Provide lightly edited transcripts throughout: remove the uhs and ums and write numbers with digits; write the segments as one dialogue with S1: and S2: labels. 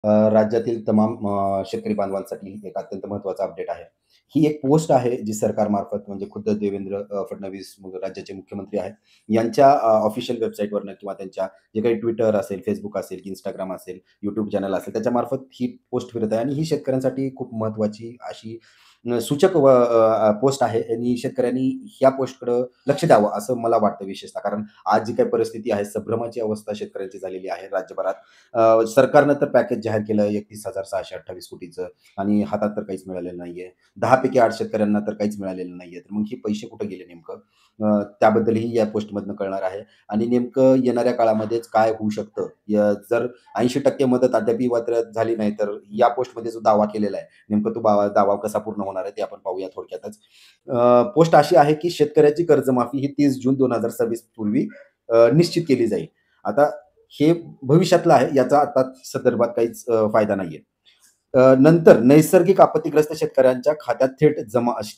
S1: राज्यातील तमाम शेतकरी बांधवांसाठी एक अत्यंत महत्त्वाचा अपडेट आहे. ही एक पोस्ट आहे जी सरकारमार्फत म्हणजे खुद्द देवेंद्र फडणवीस राज्याचे मुख्यमंत्री आहेत. यांच्या ऑफिशियल वेबसाईटवरनं किंवा त्यांच्या जे काही Twitter असेल, Facebook असेल, Instagram असेल, YouTube चॅनल असेल त्याच्यामार्फत ही पोस्ट फिरत आहे आणि ही शेतकऱ्यांसाठी खूप महत्त्वाची अशी सूचक पोस्ट आहे आणि शेतकऱ्यांनी ह्या पोस्टकडं लक्ष द्यावं असं मला वाटतं विशेषतः. कारण आज जी काही परिस्थिती आहे, संभ्रमाची अवस्था शेतकऱ्यांची झालेली आहे राज्यभरात. सरकारनं तर पॅकेज जाहीर केलं 31,628 कोटीचं आणि हातात तर काहीच मिळालेलं नाहीये. 10 पैकी 8 शेतकऱ्यांना तर काहीच मिळालेलं नाहीये. तर मग हे पैसे कुठे गेले नेमकं? त्याबद्दलही या पोस्टमधनं कळणार आहे आणि नेमकं येणाऱ्या काळामध्येच काय होऊ शकतं? जर 80% मदत अद्यापही वितरित झाली नाही, तर या पोस्टमध्ये जो दावा केलेला आहे, नेमकं तो दावा कसा पूर्ण होणार आहे ते आपण पाहूया थोडक्यातच. पोस्ट अशी आहे, की शेतकऱ्याची कर्जमाफी ही 30 जून 2026 पूर्वी निश्चित केली जाईल. आता हे भविष्यातलं आहे. याचा आता संदर्भात काहीच फायदा नाहीये. नंतर नैसर्गिक आपत्तीग्रस्त शेतकऱ्यांच्या खात्यात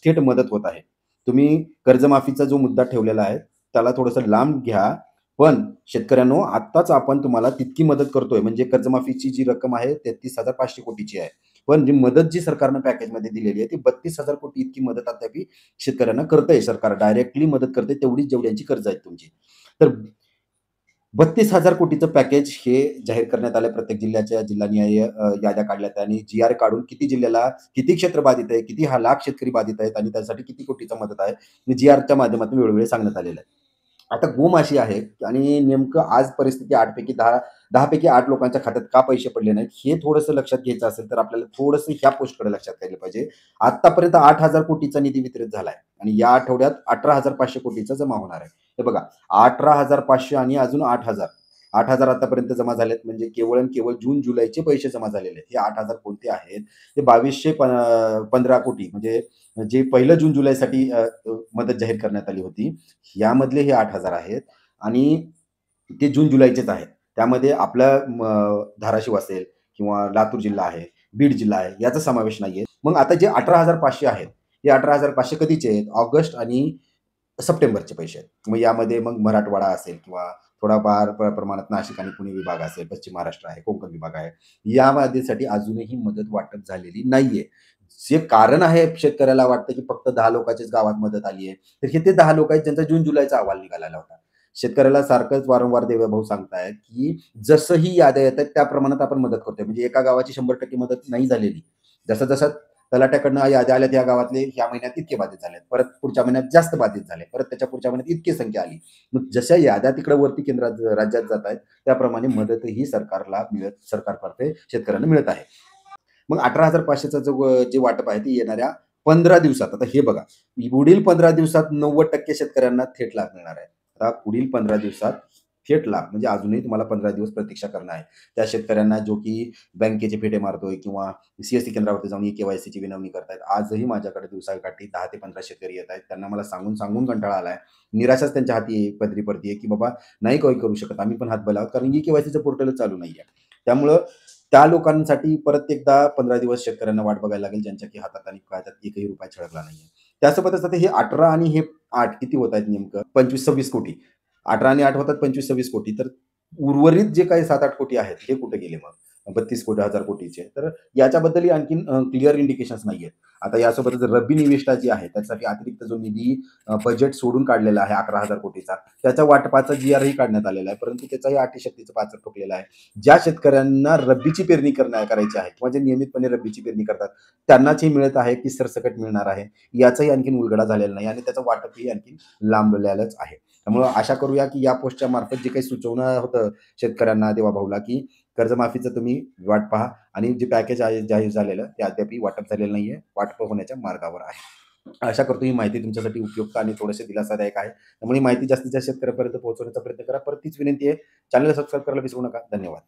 S1: थेट मदत होत आहे. तुम्ही कर्जमाफीचा जो मुद्दा ठेवलेला आहे, त्याला थोडंसं लांब घ्या. पण शेतकऱ्यांनो, आत्ताच आपण तुम्हाला तितकी मदत करतोय. म्हणजे कर्जमाफीची जी रक्कम आहे 33,500 कोटीची आहे. पण जी सरकारनं पॅकेजमध्ये दिलेली आहे, ती 32,000 कोटी इतकी मदत अद्याप शेतकऱ्यांना करतंय सरकार. डायरेक्टली मदत करते तेवढीच जेवढ्यांची कर्ज आहेत तुमची. तर 32,000 कोटीचं पॅकेज हे जाहीर करण्यात आलं. प्रत्येक जिल्हानिहाय याद्या काढल्यात आणि जी-आर काढून किती जिल्ह्याला किती क्षेत्र बाधित आहे, किती हा लाख शेतकरी बाधित आहेत आणि त्यासाठी किती कोटीचा मदत आहे, जी-आरच्या माध्यमातून वेळोवेळी सांगण्यात आलेलं आहे. आता बोम अशी आहे आणि नेमकं आज परिस्थिती 8 पैकी 10 10 पैकी 8 लोकांच्या खात्यात का पैसे पडले नाहीत, हे थोडंसं लक्षात घ्यायचं असेल, तर आपल्याला थोडंसं ह्या पोस्टकडे लक्षात घ्यायला पाहिजे. आत्तापर्यंत 8,000 कोटीचा निधी वितरित झालाय आणि या आठवड्यात 18,500 कोटीचा जमा होणार आहे. हे बघा, 18,500 आणि अजून 8,000. 8,000 आतापर्यंत जमा झालेत म्हणजे केवळ आणि केवळ जून-जुलैचे पैसे जमा झालेले आहेत. हे 8,000 कोणते आहेत? ते 2215 कोटी म्हणजे जे पहिलं जून-जुलैसाठी मदत जाहीर करण्यात आली होती. यामधले हे 8,000 आहेत आणि ते जून-जुलैचेच आहेत. त्यामध्ये आपलं धाराशिव असेल किंवा लातूर जिल्हा आहे, बीड जिल्हा आहे, याचा समावेश नाहीये. मग आता जे 18,500 आहेत, हे 18,500 कधीचे आहेत? ऑगस्ट आणि सप्टेंबरचे पैसे आहेत. मग यामध्ये मग मराठवाडा असेल किंवा थोडाफार प्रमाणात नाशिक आणि पुणे विभाग असेल, पश्चिम महाराष्ट्र आहे, कोकण विभाग आहे. या मदतीसाठी अजूनही मदत वाटप झालेली नाहीये. जे कारण आहे शेतकऱ्याला वाटतं, की फक्त 10 लोकांच्याच गावात मदत आली आहे. तर हे ते 10 लोक आहेत ज्यांचा जून-जुलैचा अहवाल निघालेला होता. शेतकऱ्याला सारखंच वारंवार देवेभाऊ सांगतायत, की जसंही याद्या येतात त्या प्रमाणात आपण मदत करतोय. म्हणजे एका गावाची 100% मदत नाही झालेली. जसं-जसं तलाट्याकडनं याद्या आल्यात या गावातले ह्या महिन्यात इतके बाधित झालेत. परत पुढच्या महिन्यात जास्त बाधित झाले. परत त्याच्या पुढच्या महिन्यात इतकी संख्या आली. मग जशा याद्या तिकडे वरती केंद्रात राज्यात जात आहेत, त्याप्रमाणे मदतही सरकारतर्फे शेतकऱ्यांना मिळत आहे. मग 18,500चं जे वाटप आहे ते येणाऱ्या 15 दिवसात. आता हे बघा, पुढील 15 दिवसात 90% शेतकऱ्यांना थेट लाभ मिळणार आहे. आता पुढील 15 दिवसात थेट लाभ म्हणजे अजूनही तुम्हाला 15 दिवस प्रतीक्षा करणं आहे. त्या शेतकऱ्यांना जो की बँकेचे फेटे मारतोय किंवा सी केंद्रावरती जाऊन के-वाय-सीची विनवणी करतायत. आजही माझ्याकडे दिवसाकाठी 10 ते 15 शेतकरी येत आहेत. त्यांना मला सांगून कंटाळा आलाय. निराशाच त्यांच्या हाती पदरी पडतीये, की बाबा नाही काही करू शकत. आम्ही पण हातभार लावू कारण के-वाय-सीचं पोर्टलच चालू नाहीये. त्यामुळं त्या लोकांसाठी परत एकदा 15 दिवस शेतकऱ्यांना वाट बघायला लागेल, ज्यांच्या की हातात आणि पायात एकही रुपया छळकला नाहीये. त्यासोबतच आता हे 18 आणि हे 8 किती होत आहेत नेमकं? 25-26 कोटी. 18 आणि 8 होतात 25-26 कोटी. तर उर्वरित जे काही 7-8 कोटी आहेत, हे कुठे गेले मग? 32 कोटी हजार कोटीचे. तर याच्याबद्दलही आणखीन क्लिअर इंडिकेशन्स नाहीयेत. आता यासोबतच रब्बी निविष्ठा जी आहे, त्यासाठी अतिरिक्त जो निधी बजेट सोडून काढलेला आहे 11,000 कोटीचा, त्याच्या वाटपाचा जी-आरही काढण्यात आलेला आहे. परंतु त्याचाही अटीशक्तीचं पाचर ठोकलेलं आहे. ज्या शेतकऱ्यांना रब्बीची पेरणी करायची आहे किंवा जे नियमितपणे रब्बीची पेरणी करतात, त्यांनाच हे मिळत आहे की सरसकट मिळणार आहे. याचाही आणखीन उलगडा झालेला नाही आणि त्याचं वाटपही आणखीन लांबलेलंच आहे. त्यामुळं आशा करूया की या पोस्टच्या मार्फत जे काही सुचवणं होतं शेतकऱ्यांना देवाभाऊला, की कर्जमाफीचं तुम्ही वाट पहा आणि जे पॅकेज आहे जाहीर झालेलं ते अद्यापही वाटप झालेलं नाहीये. वाटप होण्याच्या मार्गावर आहे. आशा करतो ही माहिती तुमच्यासाठी उपयुक्त आणि थोडेसे दिलासादायक आहे. त्यामुळे ही माहिती जास्तीत जास्त शेतकऱ्यांपर्यंत पोहोचवण्याचा प्रयत्न करा. परत तीच विनंती आहे, चॅनलला सबस्क्राईब करायला विसरू नका. धन्यवाद.